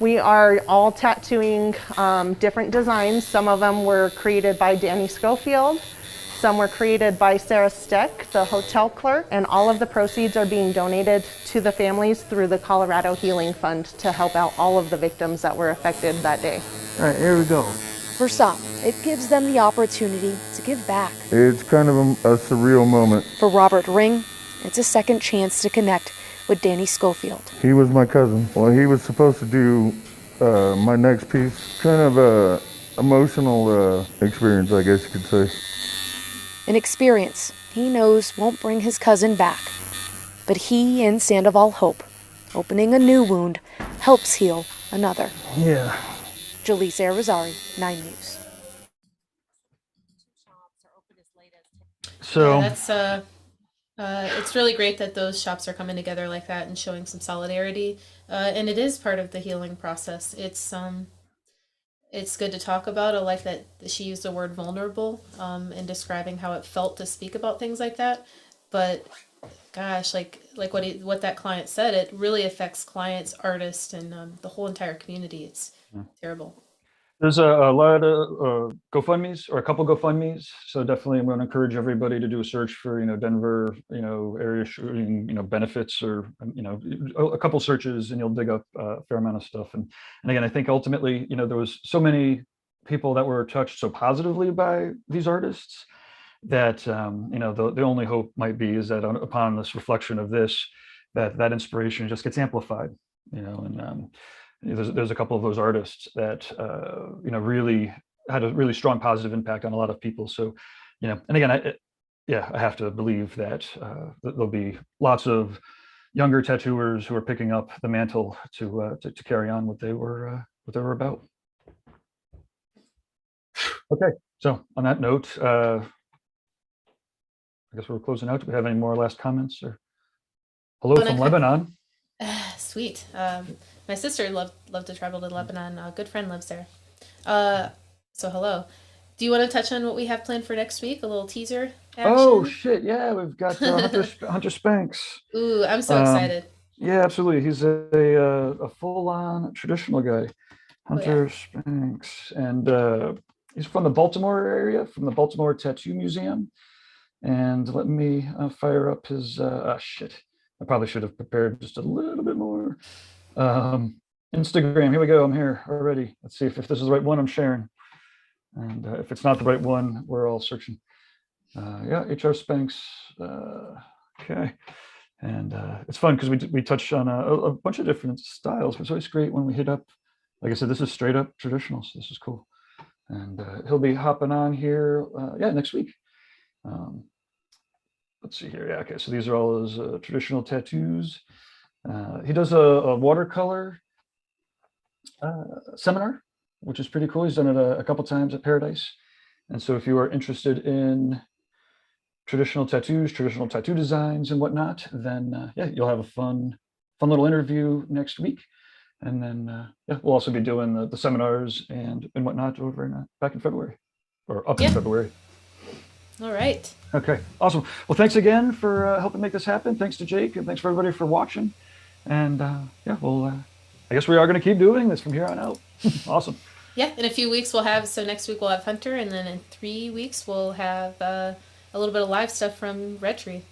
We are all tattooing different designs. Some of them were created by Danny Schofield. Some were created by Sarah Steck, the hotel clerk, and all of the proceeds are being donated to the families through the Colorado Healing Fund to help out all of the victims that were affected that day. All right, here we go. For some, it gives them the opportunity to give back. It's kind of a surreal moment. For Robert Ring, it's a second chance to connect with Danny Schofield. He was my cousin. Well, he was supposed to do my next piece. Kind of a emotional experience, I guess you could say. An experience he knows won't bring his cousin back. But he and Sandoval hope opening a new wound helps heal another. Yeah. Jaleesa Arizari, 9 News. so Yeah, that's it's really great that those shops are coming together like that and showing some solidarity. And it is part of the healing process. It's good to talk about. I like that she used the word vulnerable in describing how it felt to speak about things like that. But gosh, like what that client said, it really affects clients, artists, and the whole entire community. It's terrible. There's a lot of GoFundMe's or a couple GoFundMe's. So definitely I'm going to encourage everybody to do a search for, Denver, area shooting, benefits or, a couple searches and you'll dig up a fair amount of stuff. And again, I think ultimately, there was so many people that were touched so positively by these artists that, the only hope might be is that upon this reflection of this, that inspiration just gets amplified, and there's a couple of those artists that really had a really strong positive impact on a lot of people. So, and again, I have to believe that there'll be lots of younger tattooers who are picking up the mantle to carry on what they were about. Okay, so on that note, I guess we're closing out. Do we have any more last comments or hello from Lebanon? Sweet. My sister loved to travel to Lebanon. A good friend lives there. So hello. Do you want to touch on what we have planned for next week? A little teaser action? Oh shit! Yeah, we've got Hunter Spanks. Ooh, I'm so excited. Yeah, absolutely. He's a full-on traditional guy, Hunter Spanks, and he's from the Baltimore area, from the Baltimore Tattoo Museum. And let me fire up his shit. I probably should have prepared just a little bit more. Instagram, here we go. I'm here already. Let's see if this is the right one I'm sharing. And if it's not the right one, we're all searching. Yeah, HR Spanks. Okay. And it's fun because we touch on a bunch of different styles, but it's always great when we hit up, like I said, this is straight up traditional, so this is cool. And he'll be hopping on here, next week. Let's see here. Yeah, okay, so these are all his traditional tattoos. He does a watercolor seminar, which is pretty cool. He's done it a couple times at Paradise. And so if you are interested in traditional tattoos, traditional tattoo designs and whatnot, then you'll have a fun little interview next week. And then we'll also be doing the seminars and whatnot over back in February or up in February. All right. Okay, awesome. Well, thanks again for helping make this happen. Thanks to Jake, and thanks for everybody for watching. And I guess we are going to keep doing this from here on out. Awesome. Yeah, in a few weeks next week we'll have Hunter, and then in 3 weeks we'll have a little bit of live stuff from Red Tree.